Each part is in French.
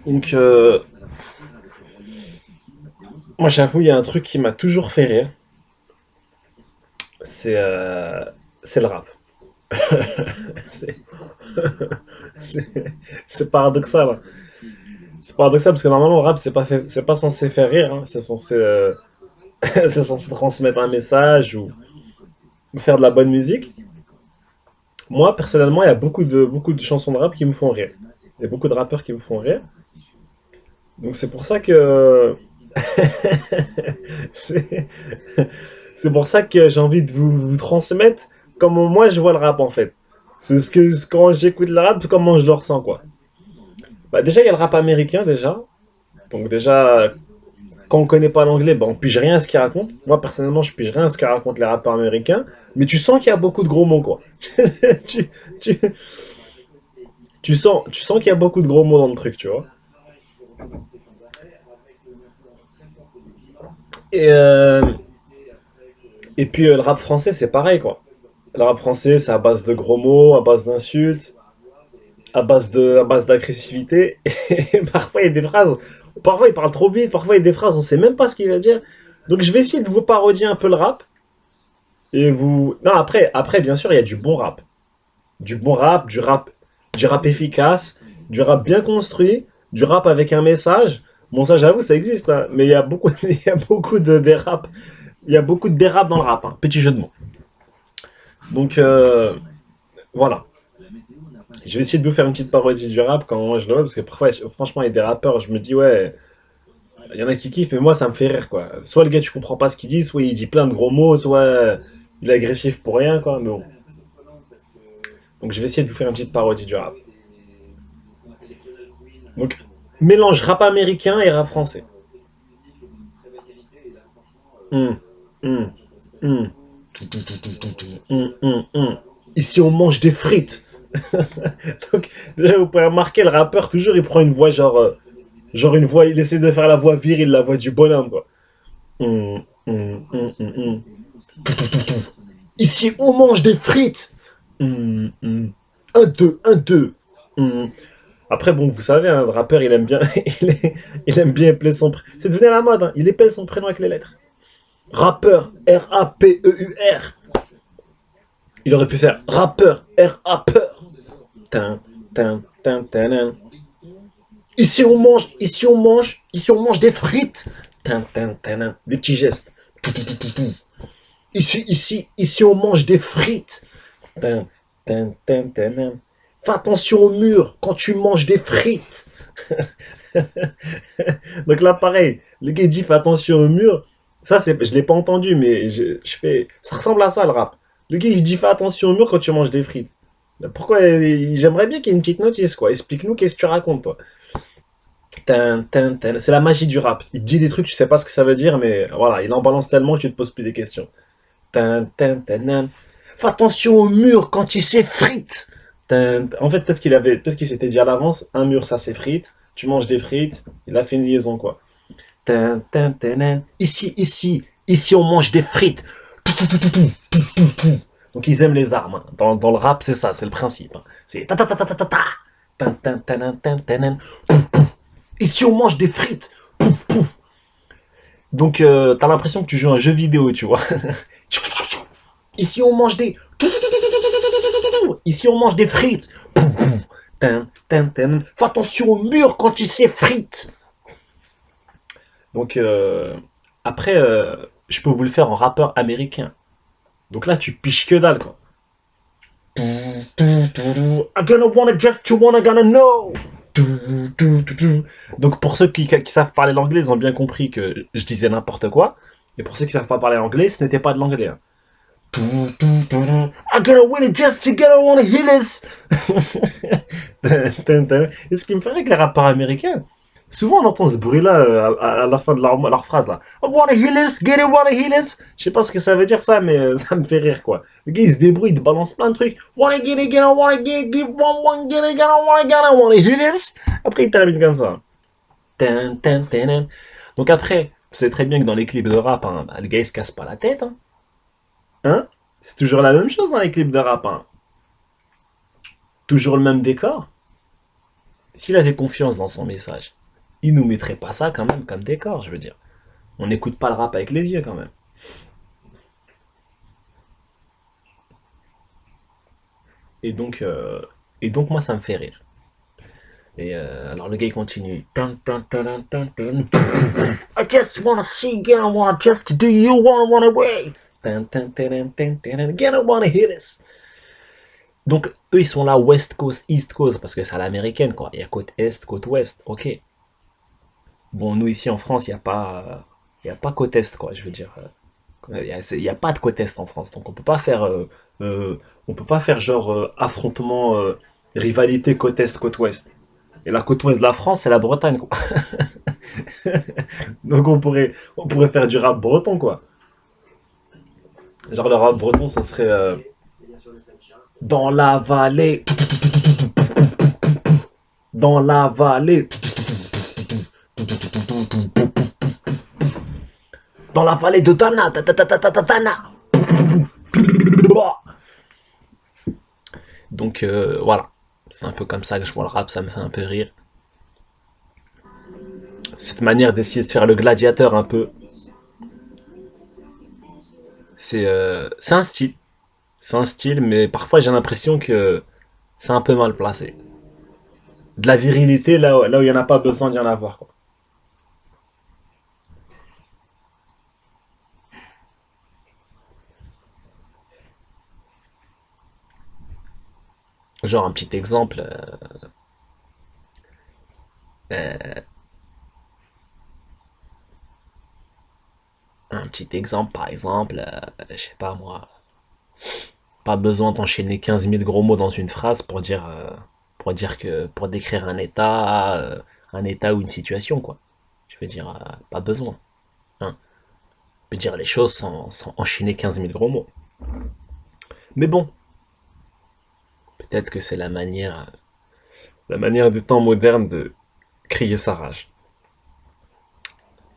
Donc, moi, j'avoue, il y a un truc qui m'a toujours fait rire, c'est c'est le rap. C'est c'est- c'est paradoxal, hein. C'est paradoxal parce que normalement, le rap, c'est pas censé faire rire, hein. C'est censé, c'est censé transmettre un message ou faire de la bonne musique. Moi, personnellement, il y a beaucoup de chansons de rap qui me font rire. Il y a beaucoup de rappeurs qui me font rire. Donc, c'est pour ça que c'est c'est pour ça que j'ai envie de vous transmettre comment moi je vois le rap en fait. C'est quand j'écoute le rap, comment je le ressens quoi. Bah, déjà, il y a le rap américain déjà. Donc déjà, quand on connaît pas l'anglais, bah, on pige rien à ce qu'ils racontent. Moi personnellement, je pige rien à ce que racontent les rappeurs américains. Mais tu sens qu'il y a beaucoup de gros mots quoi. tu, tu, tu sens qu'il y a beaucoup de gros mots dans le truc, tu vois. Et, euh, et puis le rap français, c'est pareil quoi. Le rap français, c'est à base de gros mots, à base d'insultes, à base d'agressivité. Et parfois, il y a des phrases, parfois il parle trop vite, parfois il y a des phrases, on sait même pas ce qu'il va dire. Donc je vais essayer de vous parodier un peu le rap. Et vous. Non, après, bien sûr, il y a du bon rap. Du bon rap, du rap efficace, du rap bien construit, du rap avec un message. Bon, ça, j'avoue, ça existe, hein. Mais il y a beaucoup, il y a beaucoup de dérapes. Il y a beaucoup de dérapes dans le rap, hein. Petit jeu de mots. Donc, voilà. Je vais essayer de vous faire une petite parodie du rap quand moi je le vois, parce que parfois, franchement, il y a des rappeurs, je me dis, ouais, il y en a qui kiffent, mais moi, ça me fait rire, quoi. Soit le gars, tu comprends pas ce qu'il dit, soit il dit plein de gros mots, soit il est agressif pour rien, quoi. Mais bon. Donc, je vais essayer de vous faire une petite parodie du rap. Donc, mélange rap américain et rap français. Hum, hum, hum. Ici, on mange des frites. Donc, déjà, vous pouvez remarquer, le rappeur, toujours, il prend une voix genre une voix, il essaie de faire la voix virile, la voix du bonhomme, quoi. Hum, hum. Ici, on mange des frites. Un, deux, un, deux. Hum. Après, bon, vous savez, hein, le rappeur, il aime bien, il aime bien épeler son prénom. C'est devenu à la mode, hein. Il épelle son prénom avec les lettres. Rappeur, R-A-P-E-U-R. Il aurait pu faire rappeur, R-A-peur. Tin, tin, tin, tin, tin. Ici on mange des frites. Tin, tin, tin, tin. Des petits gestes. Ici on mange des frites. Tin, tin, tin, tin, tin. Fais attention au mur quand tu manges des frites. Donc là, pareil, le gars il dit fais attention au mur. Ça, je l'ai pas entendu, mais je fais. Ça ressemble à ça le rap. Le gars il dit fais attention au mur quand tu manges des frites. Pourquoi j'aimerais bien qu'il y ait une petite notice, quoi. Explique-nous qu'est-ce que tu racontes, toi. C'est la magie du rap. Il dit des trucs, tu sais pas ce que ça veut dire, mais voilà, il en balance tellement que tu te poses plus des questions. Fais attention au mur quand il s'effrite. En fait, peut-être qu'il s'était dit à l'avance, un mur ça s'effrite, tu manges des frites, il a fait une liaison, quoi. Ici on mange des frites. Donc ils aiment les armes, hein. Dans le rap, c'est ça, c'est le principe, hein. C'est ta ta ta ta ta ta ta. Ici on mange des frites. Donc t'as l'impression que tu joues à un jeu vidéo, tu vois. Ici on mange des. Ici on mange des frites. Fais attention au mur quand il s'effrite. Donc après, je peux vous le faire en rappeur américain. Donc là, tu piches que dalle, quoi. I'm gonna wanna just you wanna gonna know. Donc pour ceux qui savent parler l'anglais, ils ont bien compris que je disais n'importe quoi. Et pour ceux qui savent pas parler l'anglais, ce n'était pas de l'anglais, hein. I'm gonna win it just you gonna wanna hear this. Et ce qui me ferait avec les rappeurs américains, souvent on entend ce bruit-là à la fin de leur phrase là. I wanna hear this, get it, wanna hear this. Je sais pas ce que ça veut dire ça, mais ça me fait rire quoi. Le gars il se débrouille, il te balance plein de trucs. Wanna get it, get it, wanna get it, give one, get it, wanna hear this. Après il termine comme ça. Donc après, vous savez très bien que dans les clips de rap, hein, bah, le gars il se casse pas la tête. Hein. Hein. C'est toujours la même chose dans les clips de rap. Hein. Toujours le même décor. S'il avait confiance dans son message, il nous mettrait pas ça quand même comme décor, je veux dire. On n'écoute pas le rap avec les yeux quand même. Et donc, euh, et donc moi, ça me fait rire. Et alors le gars il continue. I just wanna see, get on one, just do you wanna away. Get on wanna hit us. Donc eux ils sont là West Coast, East Coast parce que c'est à l'américaine quoi. Il y a côte Est, côte Ouest. Ok. Bon nous ici en France il y a pas côte Est quoi. Je veux dire. Il y a pas de côte Est en France, donc on peut pas faire genre affrontement, rivalité côte Est, côte Ouest. Et la côte Ouest de la France, c'est la Bretagne, quoi. Donc on pourrait faire du rap breton, quoi. Genre le rap breton, ça serait dans la vallée, dans la vallée, dans la vallée de Dana, Dana. Donc voilà, c'est un peu comme ça que je vois le rap, ça me fait un peu rire. Cette manière d'essayer de faire le gladiateur un peu, c'est un style. C'est un style, mais parfois j'ai l'impression que c'est un peu mal placé. De la virilité là où il n'y en a pas besoin d'y en avoir, quoi. Genre un petit exemple, euh, un petit exemple par exemple, je sais pas moi, pas besoin d'enchaîner 15 000 gros mots dans une phrase pour décrire un état ou une situation quoi. Je veux dire, pas besoin. Hein. On peut dire les choses sans enchaîner 15 000 gros mots. Mais bon, peut-être que c'est la manière des temps modernes de crier sa rage.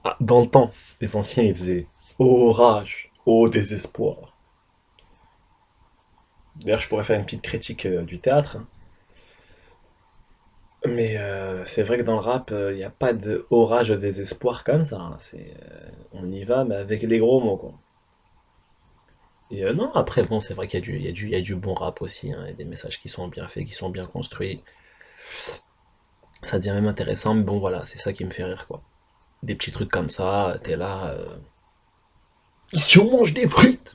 Ah, dans le temps, les anciens ils faisaient ô rage, ô désespoir. D'ailleurs, je pourrais faire une petite critique du théâtre, hein. Mais c'est vrai que dans le rap, il n'y a pas de orage de désespoir comme ça, hein. On y va, mais avec les gros mots, quoi. Et non, après, bon, c'est vrai qu'il y a il y a du bon rap aussi, hein. Il y a des messages qui sont bien faits, qui sont bien construits. Ça devient même intéressant, mais bon, voilà, c'est ça qui me fait rire, quoi. Des petits trucs comme ça, t'es là. Ici, on mange des frites!